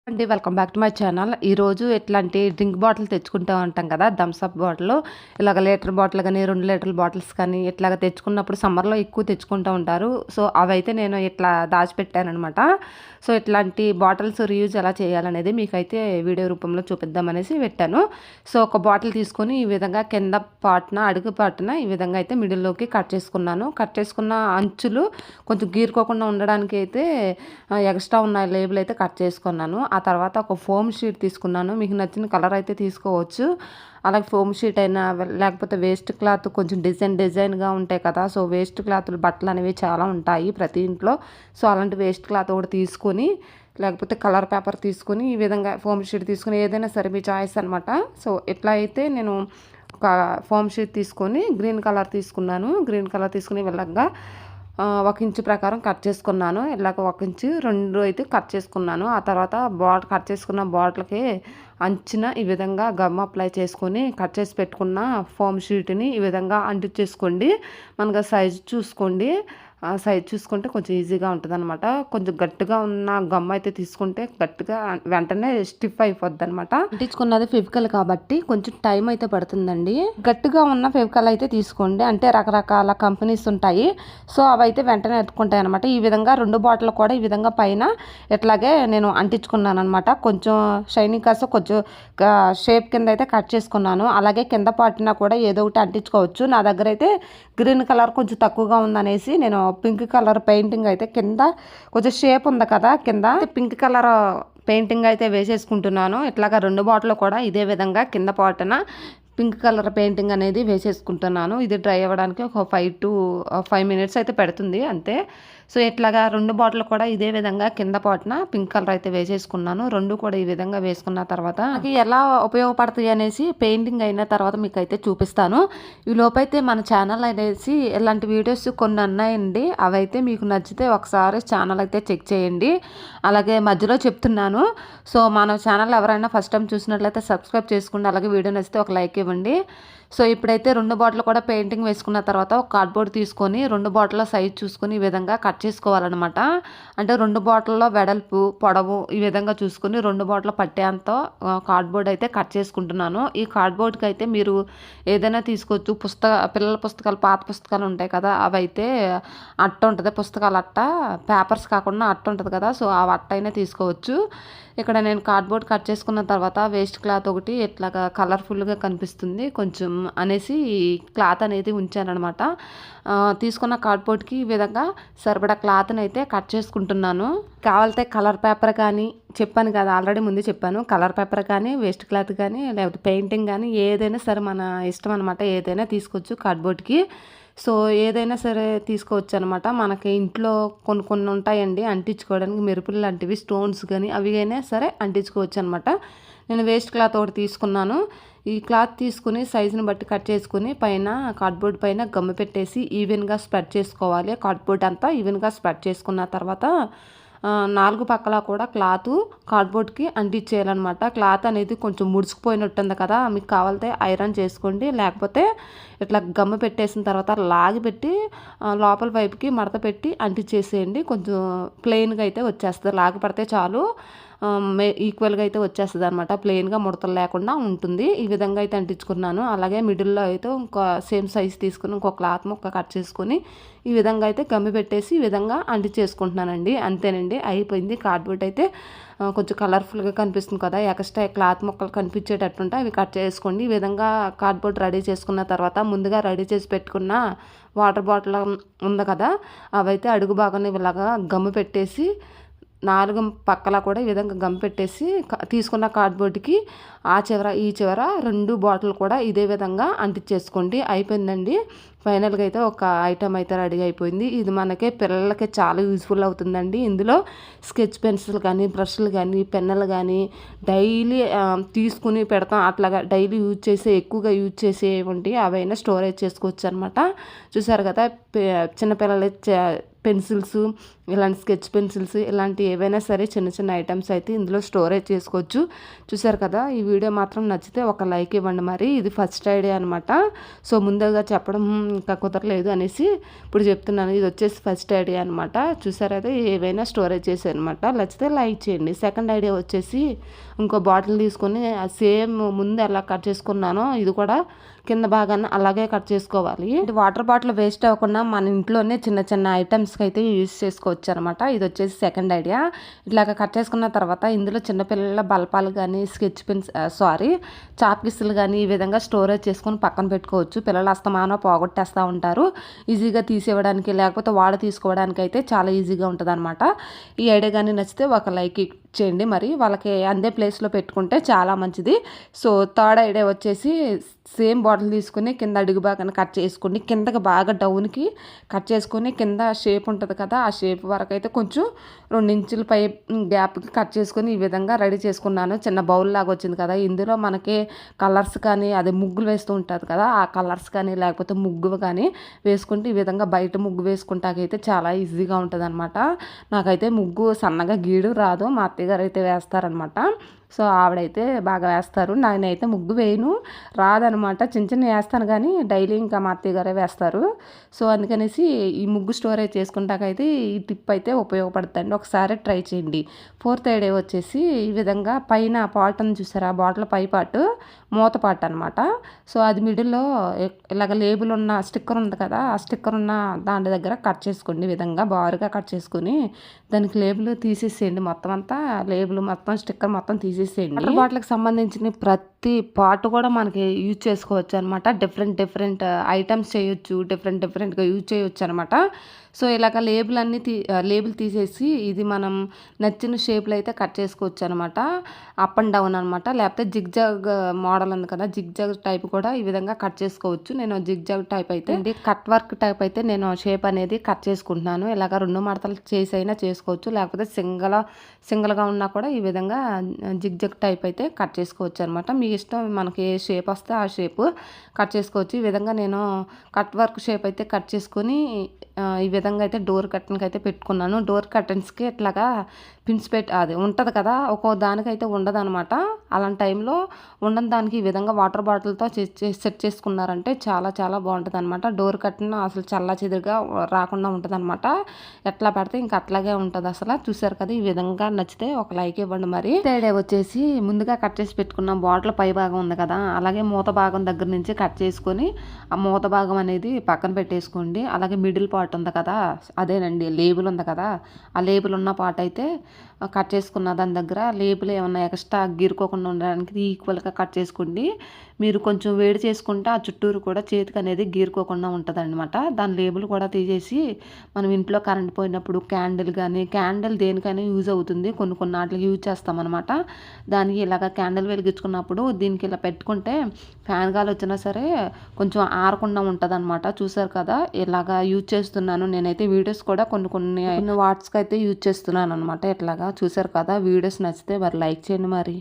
అండి welcome back to my channel. ఈరోజు ఎట్లాంటి డ్రింక్ బాటిల్ తెచ్చుకుంటూ ఉంటాం కదా, థమ్స్ అప్ బాటిల్. ఇలాగ లీటర్ బాటిల్ కానీ 2 లీటర్ల బాటిల్స్ కానీ ఇట్లాగ తెచ్చుకున్నప్పుడు సమ్మర్లో ఎక్కువ తెచ్చుకుంటూ ఉంటారు. సో అవైతే నేను ఇట్లా దాచిపెట్టానమాట. సో ఇట్లాంటి బాటిల్స్ రీయూజ్ ఎలా చేయాలనేది మీకైతే వీడియో రూపంలో చూపిద్దామనేసి పెట్టాను. సో ఒక బాటిల్ తీసుకొని ఈ విధంగా కింద పాటున అడుగు పాటున ఈ విధంగా అయితే మిడిల్లోకి కట్ చేసుకున్నాను. కట్ చేసుకున్న అంచులు కొంచెం గీరుకోకుండా ఉండడానికి అయితే ఎక్స్ట్రా ఉన్న లేబుల్ అయితే కట్ చేసుకున్నాను. ఆ తర్వాత ఒక ఫోమ్ షీట్ తీసుకున్నాను. మీకు నచ్చిన కలర్ అయితే తీసుకోవచ్చు. అలాగే ఫోమ్ షీట్ అయినా లేకపోతే వేస్ట్ క్లాత్ కొంచెం డిజైన్గా ఉంటాయి కదా. సో వేస్ట్ క్లాత్లు బట్టలు అనేవి చాలా ఉంటాయి ప్రతి ఇంట్లో. సో అలాంటి వేస్ట్ క్లాత్ ఒకటి తీసుకొని లేకపోతే కలర్ పేపర్ తీసుకొని ఈ విధంగా ఫోమ్ షీట్ తీసుకొని ఏదైనా సరే మీ చాయిస్ అనమాట. సో ఎట్లా అయితే నేను ఒక ఫోమ్ షీట్ తీసుకొని గ్రీన్ కలర్ తీసుకున్నాను. గ్రీన్ కలర్ తీసుకుని విధంగా 1 ఇంచు ప్రకారం కట్ చేసుకున్నాను. ఇలాగ 1 ఇంచు 2 అయితే కట్ చేసుకున్నాను. ఆ తర్వాత కట్ చేసుకున్న బాటిల్కి అంచున ఈ విధంగా గమ్ అప్లై చేసుకొని కట్ చేసి పెట్టుకున్న ఫోమ్ షీట్ని ఈ విధంగా అంటించేసుకోండి. మనకు సైజు చూసుకోండి. సైజ్ చూసుకుంటే కొంచెం ఈజీగా ఉంటుంది అనమాట. కొంచెం గట్టిగా ఉన్న గమ్ అయితే తీసుకుంటే గట్టిగా వెంటనే స్టిఫ్ అయిపోద్ది అనమాట. అంటించుకున్నది ఫెవికల్ కాబట్టి కొంచెం టైం అయితే పడుతుందండి. గట్టిగా ఉన్న ఫెవికల్ అయితే తీసుకోండి. అంటే రకరకాల కంపెనీస్ ఉంటాయి. సో అవైతే వెంటనే ఎత్తుకుంటాయి అనమాట. ఈ విధంగా 2 బాటిల్ కూడా ఈ విధంగా పైన ఎట్లాగే నేను అంటించుకున్నాను అనమాట. కొంచెం షైనింగ్ కాస్త కొంచెం షేప్ కింద అయితే కట్ చేసుకున్నాను. అలాగే కింద పాటిన కూడా ఏదో ఒకటి అంటించుకోవచ్చు. నా దగ్గర అయితే గ్రీన్ కలర్ కొంచెం తక్కువగా ఉందనేసి నేను పింక్ కలర్ పెయింటింగ్ అయితే కింద కొంచెం షేప్ ఉంది కదా, కింద పింక్ కలర్ పెయింటింగ్ అయితే వేసేసుకుంటున్నాను. ఇట్లాగా 2 బాటిల్ కూడా ఇదే విధంగా కింద పాటున పింక్ కలర్ పెయింటింగ్ అనేది వేసేసుకుంటున్నాను. ఇది డ్రై అవ్వడానికి ఒక 5 to 5 minutes అయితే పెడుతుంది అంతే. సో ఇట్లాగా 2 బాటిల్ కూడా ఇదే విధంగా కింద పాటున పింక్ కలర్ అయితే వేసేసుకున్నాను. 2 కూడా ఈ విధంగా వేసుకున్న తర్వాత అది ఎలా ఉపయోగపడుతుంది అనేసి పెయింటింగ్ అయిన తర్వాత మీకు అయితే చూపిస్తాను. ఈ లోపైతే మన ఛానల్ అనేసి ఇలాంటి వీడియోస్ కొన్ని ఉన్నాయండి. అవైతే మీకు నచ్చితే ఒకసారి ఛానల్ అయితే చెక్ చేయండి. అలాగే మధ్యలో చెప్తున్నాను. సో మన ఛానల్ ఎవరైనా ఫస్ట్ టైం చూసినట్లయితే సబ్స్క్రైబ్ చేసుకోండి. అలాగే వీడియో నచ్చితే ఒక లైక్ ఇవ్వండి. సో ఇప్పుడైతే 2 బాటిల్ కూడా పెయింటింగ్ వేసుకున్న తర్వాత ఒక కార్డ్బోర్డ్ తీసుకొని 2 బాటిల్ సైజ్ చూసుకొని ఈ విధంగా కట్ చేసుకోవాలన్నమాట. అంటే 2 బాటిల్లో వెడల్పు పొడవు ఈ విధంగా చూసుకొని 2 బాటిల్ పట్టేంత కార్డ్బోర్డ్ అయితే కట్ చేసుకుంటున్నాను. ఈ కార్డ్బోర్డ్కి అయితే మీరు ఏదైనా తీసుకోవచ్చు. పిల్లల పుస్తకాలు, పాత పుస్తకాలు ఉంటాయి కదా, అవైతే అట్ట ఉంటుంది, పుస్తకాల అట్ట, పేపర్స్ కాకుండా అట్ట ఉంటుంది కదా. సో ఆ అట్ట అయినా తీసుకోవచ్చు. ఇక్కడ నేను కార్డ్బోర్డ్ కట్ చేసుకున్న తర్వాత వేస్ట్ క్లాత్ ఒకటి ఇట్లాగా కలర్ఫుల్గా కనిపిస్తుంది కొంచెం అనేసి క్లాత్ అనేది ఉంచానమాట. తీసుకున్న కార్డ్బోర్డ్కి ఈ విధంగా సరిపడా క్లాత్ని అయితే కట్ చేసుకుంటున్నాను. కావాలంటే కలర్ పేపర్ కానీ, చెప్పాను కదా ఆల్రెడీ ముందే చెప్పాను, కలర్ పేపర్ కానీ, వేస్ట్ క్లాత్ కానీ, లేకపోతే పెయింటింగ్ కానీ ఏదైనా సరే మన ఇష్టం అనమాట. ఏదైనా తీసుకోవచ్చు కార్డ్బోర్డ్కి. సో ఏదైనా సరే తీసుకోవచ్చు అనమాట. మనకి ఇంట్లో కొన్ని ఉంటాయండి అంటించుకోవడానికి, మెరుపులు లాంటివి, స్టోన్స్ కానీ అవి అయినా సరే అంటించుకోవచ్చు అనమాట. నేను వేస్ట్ క్లాత్ ఒకటి తీసుకున్నాను. ఈ క్లాత్ తీసుకుని సైజుని బట్టి కట్ చేసుకుని పైన కార్డ్బోర్డ్ పైన గమ్ము పెట్టేసి ఈవెన్గా స్ప్రెడ్ చేసుకోవాలి. కార్డ్బోర్డ్ అంతా ఈవెన్గా స్ప్రెడ్ చేసుకున్న తర్వాత 4 పక్కల కూడా క్లాత్ కార్డ్బోర్డ్కి అంటించేయాలన్నమాట. క్లాత్ అనేది కొంచెం ముడుచుకుపోయినట్టుంది కదా, మీకు కావాలంటే ఐరన్ చేసుకోండి. లేకపోతే ఇట్లా గమ్ము పెట్టేసిన తర్వాత లాగి పెట్టి లోపల వైపుకి మడత పెట్టి అంటించేసేయండి. కొంచెం ప్లెయిన్గా అయితే వచ్చేస్తుంది. లాగి పడితే చాలు ఈక్వల్గా అయితే వచ్చేస్తుంది అనమాట. ప్లెయిన్గా ముడతలు లేకుండా ఉంటుంది. ఈ విధంగా అయితే అంటించుకున్నాను. అలాగే మిడిల్లో అయితే ఇంకో సేమ్ సైజ్ తీసుకుని ఇంకో క్లాత్ ముక్క కట్ చేసుకొని ఈ విధంగా అయితే గమ్మి పెట్టేసి ఈ విధంగా అంటించేసుకుంటున్నానండి. అంతేనండి, అయిపోయింది. కార్డ్బోర్డ్ అయితే కొంచెం కలర్ఫుల్గా కనిపిస్తుంది కదా, ఎక్స్ట్రా క్లాత్ ముక్కలు కనిపించేటట్టుంటే అవి కట్ చేసుకోండి. ఈ విధంగా కార్డ్బోర్డ్ రెడీ చేసుకున్న తర్వాత ముందుగా రెడీ చేసి పెట్టుకున్న వాటర్ బాటిల్ ఉంది కదా, అవైతే అడుగు భాగాన్ని ఇలాగా గమ్ము పెట్టేసి 4 పక్కల కూడా ఈ విధంగా గమ్ పెట్టేసి తీసుకున్న కార్డ్బోర్డ్కి ఆ చివర ఈ చివర 2 బాటిల్ కూడా ఇదే విధంగా అంటించేసుకోండి. అయిపోయిందండి. ఫైనల్గా అయితే ఒక ఐటమ్ అయితే రెడీ అయిపోయింది. ఇది మనకి పిల్లలకి చాలా యూజ్ఫుల్ అవుతుందండి. ఇందులో స్కెచ్ పెన్సిల్ కానీ, బ్రష్లు కానీ, పెన్నులు కానీ డైలీ తీసుకుని పెడతాం. అట్లాగా డైలీ ఎక్కువగా యూజ్ చేసేవంటి అవైనా స్టోరేజ్ చేసుకోవచ్చు అనమాట. చూసారు కదా, చిన్నపిల్లల పెన్సిల్స్, ఇలాంటి స్కెచ్ పెన్సిల్స్ ఇలాంటి ఏవైనా సరే చిన్న చిన్న ఐటమ్స్ అయితే ఇందులో స్టోరేజ్ చేసుకోవచ్చు. చూసారు కదా, ఈ వీడియో మాత్రం నచ్చితే ఒక లైక్ ఇవ్వండి. మరి ఇది ఫస్ట్ ఐడియా అనమాట. సో ముందుగా చెప్పడం ఇంకా కుదరలేదు అనేసి ఇప్పుడు చెప్తున్నాను. ఇది వచ్చేసి ఫస్ట్ ఐడియా అనమాట. చూసారైతే ఏవైనా స్టోరేజ్ చేసాను అనమాట. నచ్చితే లైక్ చేయండి. సెకండ్ ఐడియా వచ్చేసి ఇంకో బాటిల్ తీసుకొని సేమ్ ముందు ఎలా కట్ చేసుకున్నానో ఇది కూడా కింద భాగాన్ని అలాగే కట్ చేసుకోవాలి. వాటర్ బాటిల్ వేస్ట్ అవ్వకుండా మన ఇంట్లోనే చిన్న చిన్న ఐటమ్స్కి అయితే యూజ్ చేసుకోవచ్చు అనమాట. ఇది వచ్చేసి సెకండ్ ఐడియా. ఇట్లాగ కట్ చేసుకున్న తర్వాత ఇందులో చిన్నపిల్లల బల్పాలు కానీ స్కెచ్ పెన్స్ చాప్కిస్లు కానీ ఈ విధంగా స్టోరేజ్ చేసుకొని పక్కన పెట్టుకోవచ్చు. పిల్లలు అస్తమానం పోగొట్టేస్తూ ఉంటారు. ఈజీగా తీసివ్వడానికి లేకపోతే వాడు తీసుకోవడానికి అయితే చాలా ఈజీగా ఉంటుంది అనమాట. ఈ ఐడియా కానీ నచ్చితే ఒక లైక్ చేయండి. మరి వాళ్ళకి అందే ప్లేస్లో పెట్టుకుంటే చాలా మంచిది. సో థర్డ్ ఐడియా వచ్చేసి సేమ్ బాటిల్ తీసుకుని కింద అడుగు బాగానే కట్ చేసుకుని కిందకి బాగా డౌన్కి కట్ చేసుకుని కింద షేప్ ఉంటుంది కదా, ఆ షేప్ వరకు అయితే కొంచెం 2 ఇంచుల పై గ్యాప్కి కట్ చేసుకుని ఈ విధంగా రెడీ చేసుకున్నాను. చిన్న బౌల్ లాగా వచ్చింది కదా, ఇందులో మనకి కలర్స్ కానీ అదే ముగ్గులు వేస్తూ ఉంటుంది కదా, ఆ కలర్స్ కానీ లేకపోతే ముగ్గు కానీ వేసుకుంటే ఈ విధంగా బయట ముగ్గు వేసుకుంటాకైతే చాలా ఈజీగా ఉంటుంది అనమాట. నాకైతే ముగ్గు సన్నగా గీడు రాదు, మా అత్తయ్యగారు అయితే వేస్తారనమాట. సో ఆవిడైతే బాగా వేస్తారు. నేనైతే ముగ్గు వేయను, రాదనమాట. చిన్న చిన్న వేస్తాను కానీ డైలీ ఇంకా మా అత్తయ్య గారే వేస్తారు. సో అందుకనేసి ఈ ముగ్గు స్టోరేజ్ చేసుకుంటాకైతే ఈ టిప్ అయితే ఉపయోగపడుతుంది. ఒకసారి ట్రై చేయండి. ఫోర్త్ ఐడియా వచ్చేసి ఈ విధంగా పైన పాట్ అని చూసారా, బాటిల్ పై పాటు మూత పాటు అనమాట. సో అది మిడిల్లో ఇలాగ లేబుల్ ఉన్న స్టిక్కర్ ఉంది కదా, ఆ స్టిక్కర్ ఉన్న దాని దగ్గర కట్ చేసుకోండి. ఈ విధంగా బారుగా కట్ చేసుకుని దానికి లేబుల్ తీసేసేయండి. మొత్తం అంతా లేబుల్ మొత్తం స్టిక్కర్ మొత్తం తీసేసేయండి. వాటర్ బాటిల్కి సంబంధించిన ప్రతి పార్ట్ కూడా మనకి యూజ్ చేసుకోవచ్చు అనమాట. డిఫరెంట్ ఐటమ్స్ చేయొచ్చు, డిఫరెంట్గా యూజ్ చేయొచ్చు అనమాట. సో ఇలాగ లేబుల్ తీసేసి ఇది మనం నచ్చిన షేప్లో అయితే కట్ చేసుకోవచ్చు అనమాట. అప్ అండ్ డౌన్ అనమాట. లేకపోతే జిగ్జాగ్ మోడల్ ఉంది కదా, జిగ్జాగ్ టైప్ కూడా ఈ విధంగా కట్ చేసుకోవచ్చు. నేను జిగ్జాగ్ టైప్ అయితే కట్ వర్క్ టైప్ అయితే నేను షేప్ అనేది కట్ చేసుకుంటున్నాను. ఇలాగ 2 మడతలు చేసి అయినా చేసుకోవచ్చు, లేకపోతే సింగిల్గా ఉన్నా కూడా ఈ విధంగా జిగ్జాగ్ టైప్ అయితే కట్ చేసుకోవచ్చు అనమాట. మీ ఇష్టం, మనకి ఏ షేప్ వస్తే ఆ షేప్ కట్ చేసుకోవచ్చు. ఈ విధంగా నేను కట్ వర్క్ షేప్ అయితే కట్ చేసుకొని ఈ విధంగా అయితే డోర్ కర్టన్కి అయితే పెట్టుకున్నాను. డోర్ కర్టన్స్కి ఇట్లాగా పిన్స్ అది ఉంటుంది కదా, ఒక్కో దానికైతే ఉండదు అనమాట. అలాంటి టైంలో ఉండని దానికి ఈ విధంగా వాటర్ బాటిల్తో సెట్ చేసుకున్నారంటే చాలా చాలా బాగుంటుంది అనమాట. డోర్ కర్టన్ అసలు చల్లాచెదురుగా రాకుండా ఉంటుంది అనమాట. ఎట్లా పెడితే ఇంకా అట్లాగే ఉంటుంది అసలు. చూసారు కదా, ఈ విధంగా నచ్చితే ఒక లైక్ ఇవ్వండి. మరి థర్డ్ వచ్చేసి ముందుగా కట్ చేసి పెట్టుకున్న బాటిల్ పై భాగం ఉంది కదా, అలాగే మూత భాగం దగ్గర నుంచి కట్ చేసుకొని ఆ మూత భాగం అనేది పక్కన పెట్టేసుకోండి. అలాగే మిడిల్ పార్ట్ ఉంది కదా, అదేనండి లేబుల్ ఉంది కదా, ఆ లేబుల్ ఉన్న పార్ట్ అయితే కట్ చేసుకున్న దాని దగ్గర లేబుల్ ఏమన్నా ఎక్స్ట్రా గీరుకోకుండా ఉండడానికి ఈక్వల్గా కట్ చేసుకోండి. మీరు కొంచెం వేడి చేసుకుంటే ఆ చుట్టూరు కూడా చేతికి అనేది గీరుకోకుండా ఉంటుంది అనమాట. దాని లేబుల్ కూడా తీసేసి మనం ఇంట్లో కరెంట్ పోయినప్పుడు క్యాండిల్ దేనికైనా యూజ్ అవుతుంది, కొన్ని వాటికి యూజ్ చేస్తామన్నమాట. దానికి ఇలాగ క్యాండిల్ వెలిగించుకున్నప్పుడు దీనికి ఇలా పెట్టుకుంటే ఫ్యాన్ గాలి వచ్చినా సరే కొంచెం ఆరకుండా ఉంటుంది అనమాట. చూసారు కదా, ఇలాగా యూజ్ చేస్తున్నాను నేనైతే. వీడియోస్ కూడా కొన్ని వాట్స్కి అయితే యూజ్ చేస్తున్నాను అనమాట. ఇట్లాగా చూసారు కదా, వీడియోస్ నచ్చితే మరి లైక్ చేయండి మరి.